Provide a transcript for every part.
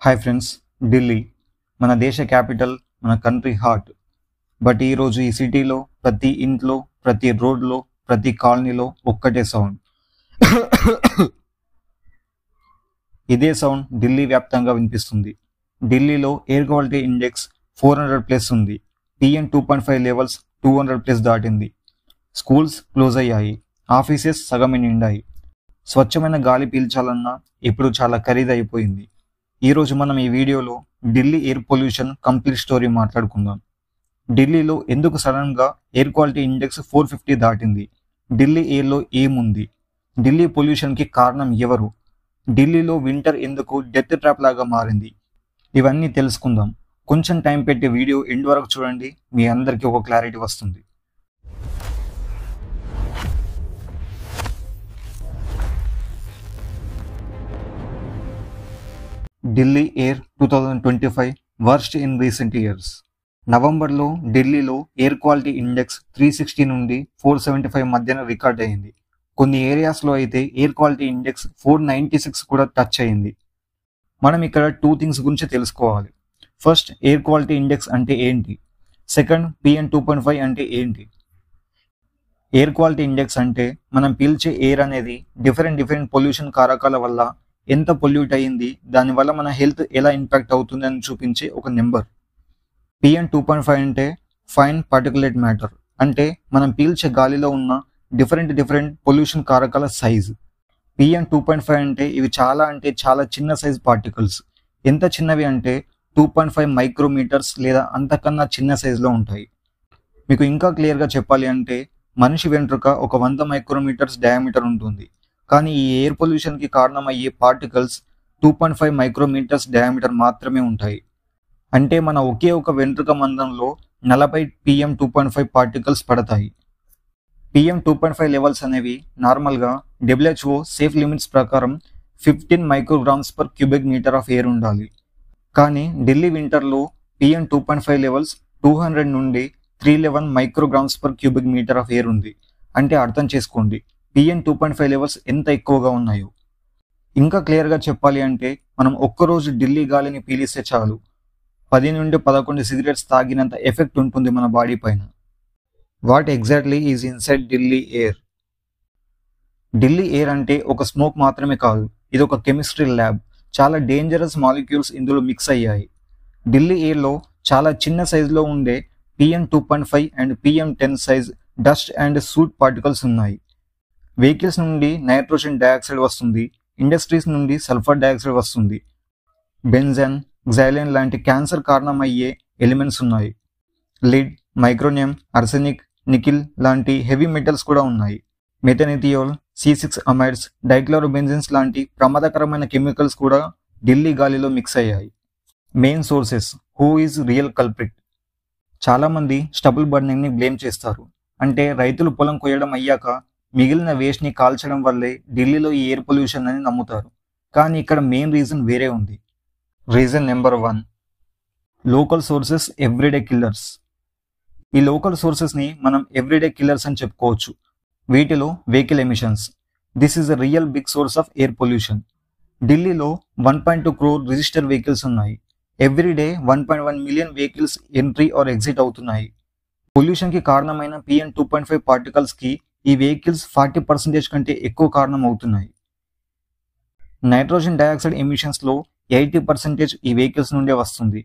Hi friends, Delhi మన దేశ capital, మన కంట్రీ హార్ట్. బట్ ఈరోజు ఈ సిటీలో ప్రతి ఇంట్లో, ప్రతి రోడ్లో, ప్రతి కాలనీలో ఒక్కటే సౌండ్. ఇదే సౌండ్ ఢిల్లీ వ్యాప్తంగా వినిపిస్తుంది. ఢిల్లీలో ఎయిర్ క్వాలిటీ ఇండెక్స్ 400+ ఉంది. PM 2.5 లెవెల్స్ 200+ దాటింది. స్కూల్స్ క్లోజ్ అయ్యాయి, ఆఫీసెస్ సగమే నిండాయి. స్వచ్ఛమైన గాలి పీల్చాలన్నా ఇప్పుడు చాలా ఖరీదైపోయింది. ఈరోజు మనం ఈ వీడియోలో Delhi air pollution complete story మాట్లాడుకుందాం. ఢిల్లీలో ఎందుకు సడన్గా ఎయిర్ క్వాలిటీ ఇండెక్స్ 450 దాటింది? ఢిల్లీ ఎయిర్లో ఏముంది? ఢిల్లీ పొల్యూషన్కి కారణం ఎవరు? ఢిల్లీలో వింటర్ ఎందుకు డెత్ ట్రాప్ లాగా మారింది? ఇవన్నీ తెలుసుకుందాం. కొంచెం టైం పెట్టి వీడియో ఎండ్ వరకు చూడండి, మీ అందరికీ ఒక క్లారిటీ వస్తుంది. Delhi air 2025 worst in recent years. నవంబర్లో ఢిల్లీలో ఎయిర్ క్వాలిటీ ఇండెక్స్ 360 నుండి 475 మధ్యన రికార్డ్ అయింది. కొన్ని ఏరియాస్లో అయితే ఎయిర్ క్వాలిటీ ఇండెక్స్ 496 కూడా టచ్ అయింది. మనం ఇక్కడ 2 థింగ్స్ గురించి తెలుసుకోవాలి. ఫస్ట్, ఎయిర్ క్వాలిటీ ఇండెక్స్ అంటే ఏంటి? సెకండ్, PM 2.5 అంటే ఏంటి? ఎయిర్ క్వాలిటీ ఇండెక్స్ అంటే మనం పీల్చే ఎయిర్ అనేది డిఫరెంట్ పొల్యూషన్ కారకాల వల్ల ఎంత పొల్యూట్ అయ్యింది, దానివల్ల మన హెల్త్ ఎలా ఇంపాక్ట్ అవుతుంది అని చూపించే ఒక నెంబర్. PM 2.5 అంటే ఫైన్ పార్టికులేట్ మ్యాటర్, అంటే మనం పీల్చే గాలిలో ఉన్న డిఫరెంట్ పొల్యూషన్ కారకాల సైజ్. PM 2.5 అంటే ఇవి చాలా చిన్న సైజ్ పార్టికల్స్. ఎంత చిన్నవి అంటే 2.5 మైక్రోమీటర్స్ లేదా అంతకన్నా చిన్న సైజులో ఉంటాయి. మీకు ఇంకా క్లియర్గా చెప్పాలి అంటే మనిషి వెంట్రుక ఒక 100 మైక్రోమీటర్స్ డయామీటర్ ఉంటుంది. కానీ ఈ ఎయిర్ పొల్యూషన్కి కారణమయ్యే పార్టికల్స్ 2.5 మైక్రోమీటర్స్ డయామీటర్ మాత్రమే ఉంటాయి. అంటే మన ఒకే ఒక వెంట్రుక మందంలో 40 PM 2.5 పార్టికల్స్ పడతాయి. PM 2.5 లెవెల్స్ అనేవి నార్మల్గా WHO సేఫ్ లిమిట్స్ ప్రకారం 15 micrograms per cubic metre of air ఉండాలి. కానీ ఢిల్లీ వింటర్లో PM 2.5 లెవెల్స్ 200 నుండి 311 micrograms per cubic metre of air ఉంది. అంటే అర్థం చేసుకోండి PM 2.5 లెవెల్స్ ఎంత ఎక్కువగా ఉన్నాయో. ఇంకా క్లియర్గా చెప్పాలి అంటే మనం ఒక్కరోజు ఢిల్లీ గాలిని పీలిస్తే చాలు 10 నుండి 11 సిగరెట్స్ తాగినంత ఎఫెక్ట్ ఉంటుంది మన బాడీ పైన. What exactly is inside Delhi air? Delhi air అంటే ఒక స్మోక్ మాత్రమే కాదు, ఇది ఒక కెమిస్ట్రీ ల్యాబ్. చాలా డేంజరస్ మాలిక్యూల్స్ ఇందులో మిక్స్ అయ్యాయి. ఢిల్లీ ఎయిర్లో చాలా చిన్న సైజులో ఉండే PM 2.5 and PM 10 size dust and suit particles ఉన్నాయి. వెహికల్స్ నుండి నైట్రోజన్ డయాక్సైడ్ వస్తుంది, ఇండస్ట్రీస్ నుండి సల్ఫర్ డయాక్సైడ్ వస్తుంది. బెంజన్, xylene లాంటి క్యాన్సర్ కారణమయ్యే ఎలిమెంట్స్ ఉన్నాయి. లిడ్, మైక్రోనియం, అర్సెనిక్, నికిల్ లాంటి హెవీ మెటల్స్ కూడా ఉన్నాయి. మెథనెథియోల్, C6 అమైడ్స్, డైక్లోరోబెంజిన్స్ లాంటి ప్రమాదకరమైన కెమికల్స్ కూడా ఢిల్లీ గాలిలో మిక్స్ అయ్యాయి. Main sources. Who is real culprit? చాలామంది స్టబుల్ బర్నింగ్ని బ్లేమ్ చేస్తారు. అంటే రైతులు పొలం కొయ్యడం అయ్యాక మిగిలిన వేస్ట్ని కాల్చడం వల్లే ఢిల్లీలో ఈ ఎయిర్ పొల్యూషన్ అని నమ్ముతారు. కానీ ఇక్కడ మెయిన్ రీజన్ వేరే ఉంది. Reason number 1, local sources everyday killers. ఈ లోకల్ సోర్సెస్ని మనం ఎవ్రీడే కిల్లర్స్ అని చెప్పుకోవచ్చు. వీటిలో vehicle emissions. This is a real big source of air pollution. ఢిల్లీలో 1.2 crore రిజిస్టర్ వెహికల్స్ ఉన్నాయి. Everyday 1.1 million vehicles entry or exit అవుతున్నాయి. పొల్యూషన్కి కారణమైన PM 2.5 పార్టికల్స్కి ఈ వెహికల్స్ 40% కంటే ఎక్కువ కారణం అవుతున్నాయి. నైట్రోజన్ డయాక్సైడ్ ఎమిషన్స్లో 80% ఈ వెహికల్స్ నుండే వస్తుంది.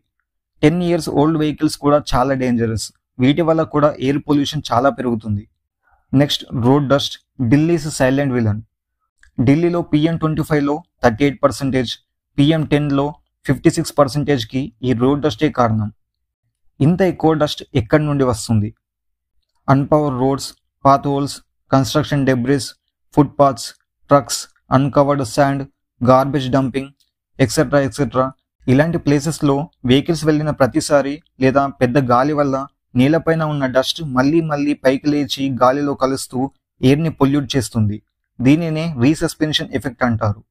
10 years ఓల్డ్ వెహికల్స్ కూడా చాలా డేంజరస్. వీటి వల్ల కూడా ఎయిర్ పొల్యూషన్ చాలా పెరుగుతుంది. Next, road dust. Delhi's silent villain. ఢిల్లీలో PM 25లో 38%, PM 10లో 56%కి ఈ రోడ్ డస్టే కారణం. ఇంత ఎక్కువ డస్ట్ ఎక్కడి నుండి వస్తుంది? Unpaved roads, potholes, construction debris, footpaths, trucks, uncovered sand, garbage dumping, etcetera. ఇలాంటి ప్లేసెస్లో వెహికల్స్ వెళ్ళిన ప్రతిసారి లేదా పెద్ద గాలి వల్ల నేలపైన ఉన్న డస్ట్ మళ్ళీ పైకి లేచి గాలిలో కలుస్తూ ఎయిర్ని పొల్యూట్ చేస్తుంది. దీనినే రీసస్పెన్షన్ ఎఫెక్ట్ అంటారు.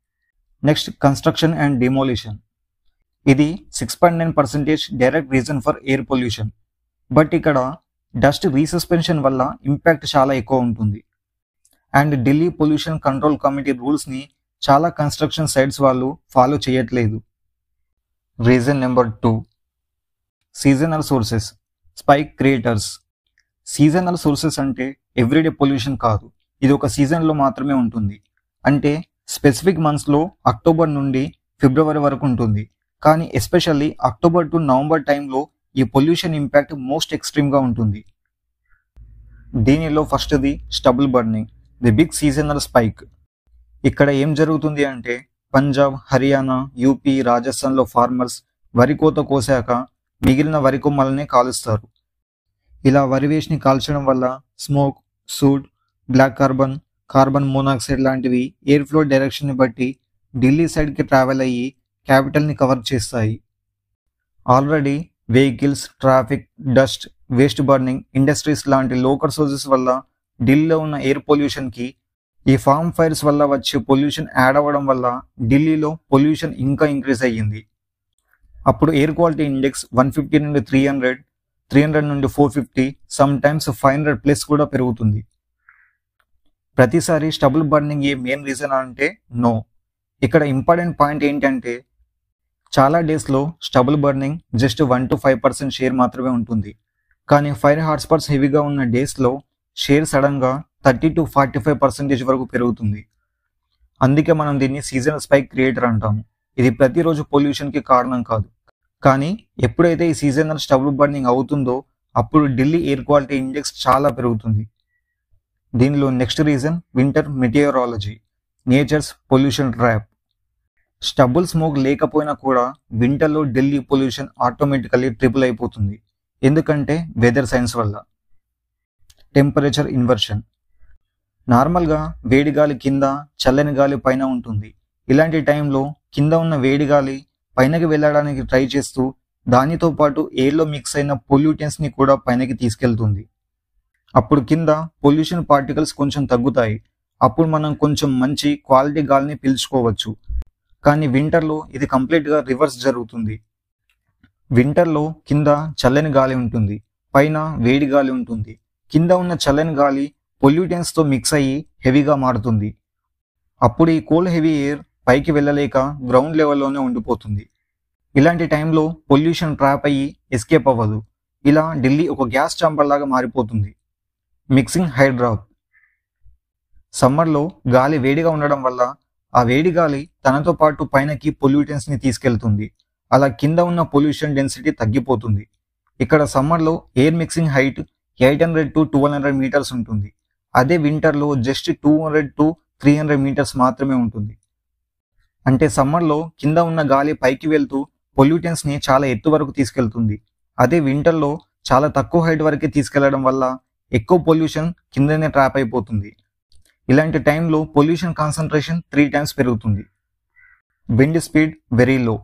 Next, construction and demolition. ఇది 6.9% direct reason for air pollution. But ఇక్కడ డస్ట్ రీసస్పెన్షన్ వల్ల ఇంపాక్ట్ చాలా ఎక్కువ ఉంటుంది. And Delhi pollution control committee రూల్స్ని చాలా కన్స్ట్రక్షన్ సైట్స్ వాళ్ళు ఫాలో చేయట్లేదు. Reason number 2, seasonal sources, spike creators. Seasonal sources అంటే ఎవ్రీడే పొల్యూషన్ కాదు, ఇది ఒక సీజన్లో మాత్రమే ఉంటుంది. అంటే స్పెసిఫిక్ మంత్స్లో అక్టోబర్ నుండి ఫిబ్రవరి వరకు ఉంటుంది. కానీ ఎస్పెషల్లీ అక్టోబర్ టు నవంబర్ టైంలో ఈ పొల్యూషన్ ఇంపాక్ట్ మోస్ట్ ఎక్స్ట్రీమ్గా ఉంటుంది. దీనిలో ఫస్ట్ది stubble burning, the big seasonal spike. ఇక్కడ ఏం జరుగుతుంది అంటే పంజాబ్, హర్యానా, యూపీ, రాజస్థాన్లో ఫార్మర్స్ వరి కోత కోసాక మిగిలిన వరి కొమ్మలనే కాలుస్తారు. ఇలా వరి వేస్ట్ని కాల్చడం వల్ల smoke, soot, black carbon, carbon monoxide లాంటివి ఎయిర్ ఫ్లో డైరెక్షన్ని బట్టి ఢిల్లీ సైడ్కి ట్రావెల్ అయ్యి క్యాపిటల్ని కవర్ చేస్తాయి. Already vehicles, traffic, dust, waste burning, industries లాంటి లోకల్ సోర్సెస్ వల్ల ఢిల్లీలో ఉన్న ఎయిర్ పొల్యూషన్కి ఈ ఫార్మ్ ఫైర్స్ వల్ల వచ్చే పొల్యూషన్ యాడ్ అవ్వడం వల్ల ఢిల్లీలో పొల్యూషన్ ఇంకా ఇంక్రీజ్ అయ్యింది. అప్పుడు ఎయిర్ క్వాలిటీ ఇండెక్స్ 150 నుండి 300, 300 నుండి 450, సమ్ టైమ్స్ 500+ కూడా పెరుగుతుంది. ప్రతిసారి స్టబుల్ బర్నింగ్ ఏ మెయిన్ రీజన్ అంటే నో. ఇక్కడ ఇంపార్టెంట్ పాయింట్ ఏంటంటే చాలా డేస్లో stubble burning just 1 to 5% share మాత్రమే ఉంటుంది. కానీ ఫైర్ హాట్స్పాట్స్ హెవీగా ఉన్న డేస్లో షేర్ సడన్గా 30 to 45% వరకు పెరుగుతుంది. అందుకే మనం దీన్ని సీజనల్ స్పైక్ క్రియేటర్ అంటాము. ఇది ప్రతిరోజు పొల్యూషన్కి కారణం కాదు, కానీ ఎప్పుడైతే ఈ సీజనల్ స్టబుల్ బర్నింగ్ అవుతుందో అప్పుడు ఢిల్లీ ఎయిర్ క్వాలిటీ ఇండెక్స్ చాలా పెరుగుతుంది. దీనిలో next reason winter meteorology, nature's pollution trap. Stubble smoke లేకపోయినా కూడా వింటర్లో ఢిల్లీ పొల్యూషన్ ఆటోమేటికల్లీ ట్రిపుల్ అయిపోతుంది. ఎందుకంటే వెదర్ సైన్స్ వల్ల. Temperature inversion. నార్మల్గా వేడి గాలి కింద, చల్లని గాలి పైన ఉంటుంది. ఇలాంటి టైంలో కింద ఉన్న వేడి గాలి పైనకి వెళ్ళడానికి ట్రై చేస్తూ దానితో పాటు ఎయిర్లో మిక్స్ అయిన పొల్యూటెంట్స్ని కూడా పైనకి తీసుకెళ్తుంది. అప్పుడు కింద పొల్యూషన్ పార్టికల్స్ కొంచెం తగ్గుతాయి. అప్పుడు మనం కొంచెం మంచి క్వాలిటీ గాలిని పీల్చుకోవచ్చు. కానీ వింటర్లో ఇది కంప్లీట్గా రివర్స్ జరుగుతుంది. వింటర్లో కింద చల్లని గాలి ఉంటుంది, పైన వేడి గాలి ఉంటుంది. కింద ఉన్న చల్లని గాలి పొల్యూటెంట్స్తో మిక్స్ అయ్యి హెవీగా మారుతుంది. అప్పుడు ఈ కోల్డ్ హెవీ ఎయిర్ పైకి వెళ్ళలేక గ్రౌండ్ లెవెల్లోనే ఉండిపోతుంది. ఇలాంటి టైంలో పొల్యూషన్ ట్రాప్ అయ్యి ఎస్కేప్ అవ్వదు. ఇలా ఢిల్లీ ఒక గ్యాస్ చాంబర్ లాగా మారిపోతుంది. మిక్సింగ్ హైడ్రాప్. సమ్మర్లో గాలి వేడిగా ఉండడం వల్ల ఆ వేడి గాలి తనతో పాటు పైనకి పొల్యూటెంట్స్ని తీసుకెళ్తుంది. అలా కింద ఉన్న పొల్యూషన్ డెన్సిటీ తగ్గిపోతుంది. ఇక్కడ సమ్మర్లో air mixing height 800 to 1200 metres ఉంటుంది. అదే వింటర్లో జస్ట్ 200 to 300 మీటర్స్ మాత్రమే ఉంటుంది. అంటే సమ్మర్లో కింద ఉన్న గాలి పైకి వెళ్తూ పొల్యూటెంట్స్ని చాలా ఎత్తు వరకు తీసుకెళ్తుంది. అదే వింటర్లో చాలా తక్కువ హైట్ వరకే తీసుకెళ్లడం వల్ల ఎక్కువ పొల్యూషన్ కిందనే ట్రాప్ అయిపోతుంది. ఇలాంటి టైంలో పొల్యూషన్ కాన్సన్ట్రేషన్ 3 times పెరుగుతుంది. Wind speed very low.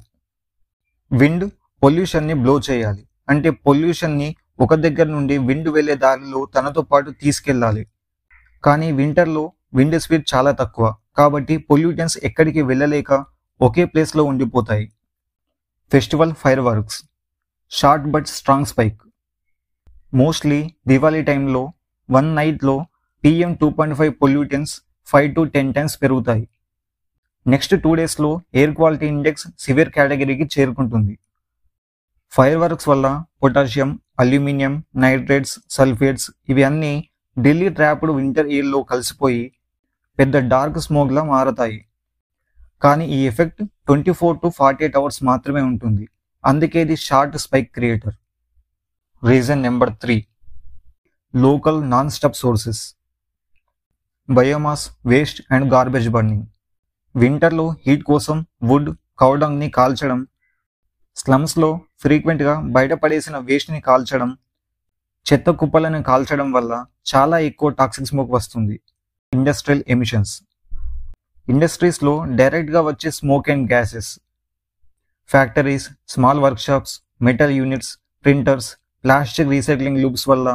Wind పొల్యూషన్ని బ్లో చేయాలి. అంటే పొల్యూషన్ని ఒక దగ్గర నుండి విండ్ వెళ్ళే దారిలో తనతో పాటు తీసుకెళ్ళాలి. కానీ వింటర్లో విండ్ స్పీడ్ చాలా తక్కువ, కాబట్టి పొల్యూటెంట్స్ ఎక్కడికి వెళ్ళలేక ఒకే ప్లేస్లో ఉండిపోతాయి. Festival fireworks. Short but strong spike. Mostly Diwali టైంలో 1 నైట్లో PM 2.5 పొల్యూటెంట్స్ 5 to 10 times పెరుగుతాయి. నెక్స్ట్ 2 daysలో ఎయిర్ క్వాలిటీ ఇండెక్స్ సివియర్ కేటగిరీకి చేరుకుంటుంది. ఫైర్ వర్క్స్ వల్ల పొటాషియం, అల్యూమినియం, నైట్రేట్స్, సల్ఫేట్స్ ఇవి అన్నీ ఢిల్లీ ట్రాప్డ్ వింటర్ ఎయిర్లో కలిసిపోయి పెద్ద డార్క్ స్మోక్లా మారతాయి. కానీ ఈ ఎఫెక్ట్ 24 to 48 hours మాత్రమే ఉంటుంది. అందుకే ఇది short spike creator. Reason number 3, local non stop sources. Biomass, waste and garbage burning. వింటర్లో హీట్ కోసం వుడ్, కౌడంగ్ని కాల్చడం, స్లమ్స్లో ఫ్రీక్వెంట్గా బయటపడేసిన వేస్ట్ని కాల్చడం, చెత్త కుప్పలను కాల్చడం వల్ల చాలా ఎక్కువ టాక్సిక్ స్మోక్ వస్తుంది. Industrial emissions. ఇండస్ట్రీస్లో డైరెక్ట్గా వచ్చే smoke and gases. Factories, small workshops, metal units, printers, plastic recycling loops వల్ల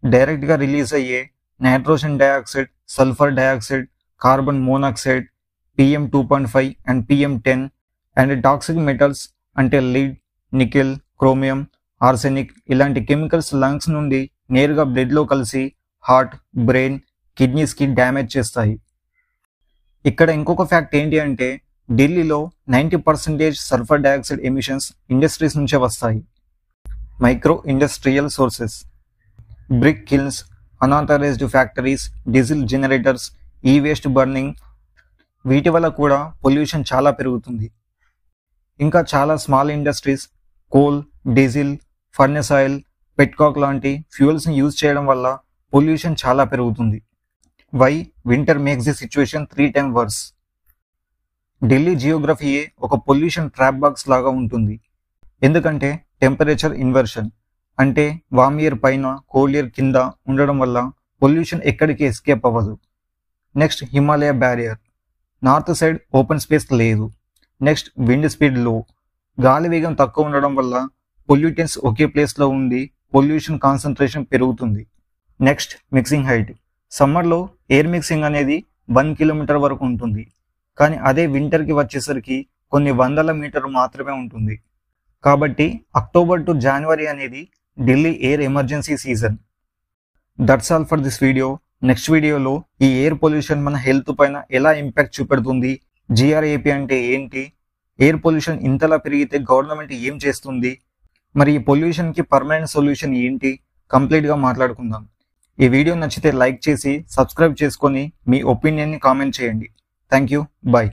డైరెక్ట్గా రిలీజ్ అయ్యే nitrogen dioxide, sulphur dioxide, carbon monoxide, PM 2.5 and PM 10 and toxic metals అంటే లీడ్, నికెల్, క్రోమియం, ఆర్సెనిక్ ఇలాంటి chemicals lungs నుండి నేరుగా బ్లడ్లో కలిసి heart, brain, కిడ్నీస్కి damage చేస్తాయి. ఇక్కడ ఇంకొక ఫ్యాక్ట్ ఏంటి అంటే ఢిల్లీలో 90% సల్ఫర్ డయాక్సైడ్ ఎమిషన్స్ ఇండస్ట్రీస్ నుంచే వస్తాయి. Micro industrial sources: brick kilns, unauthorized factories, diesel generators, e waste burning, వీటి వల్ల కూడా పొల్యూషన్ చాలా పెరుగుతుంది. ఇంకా చాలా small industries coal, diesel, furnace oil, petcoke లాంటి ఫ్యూయల్స్ని యూజ్ చేయడం వల్ల పొల్యూషన్ చాలా పెరుగుతుంది. Why winter makes the situation 3 times worse. Delhi జియోగ్రఫీయే ఒక పొల్యూషన్ ట్రాప్ బాక్స్ లాగా ఉంటుంది. ఎందుకంటే టెంపరేచర్ ఇన్వర్షన్, అంటే వామ్ ఇయర్ పైన కోల్డ్ ఇయర్ కింద ఉండడం వల్ల పొల్యూషన్ ఎక్కడికి ఎస్కేప్ అవ్వదు. Next Himalaya barrier, north side open space లేదు. నెక్స్ట్ విండ్ స్పీడ్ లో, గాలి వేగం తక్కువ ఉండడం వల్ల పొల్యూటెంట్స్ ఒకే ప్లేస్లో ఉండి పొల్యూషన్ కాన్సన్ట్రేషన్ పెరుగుతుంది. నెక్స్ట్ మిక్సింగ్ హైట్, సమ్మర్లో ఎయిర్ మిక్సింగ్ అనేది 1 kilometer వరకు ఉంటుంది, కానీ అదే వింటర్కి వచ్చేసరికి కొన్ని 100 meters మాత్రమే ఉంటుంది. కాబట్టి అక్టోబర్ టు జనవరి అనేది Delhi air emergency season. That's all for this video. Next వీడియోలో ఈ ఎయిర్ పొల్యూషన్ మన హెల్త్ పైన ఎలా ఇంపాక్ట్ చూపెడుతుంది, GRAP అంటే ఏంటి, ఎయిర్ పొల్యూషన్ ఇంతలా పెరిగితే గవర్నమెంట్ ఏం చేస్తుంది, మరి ఈ పొల్యూషన్కి పర్మనెంట్ సొల్యూషన్ ఏంటి, కంప్లీట్గా మాట్లాడుకుందాం. ఈ వీడియో నచ్చితే లైక్ చేసి సబ్స్క్రైబ్ చేసుకొని మీ ఒపీనియన్ని కామెంట్ చేయండి. Thank you. బాయ్.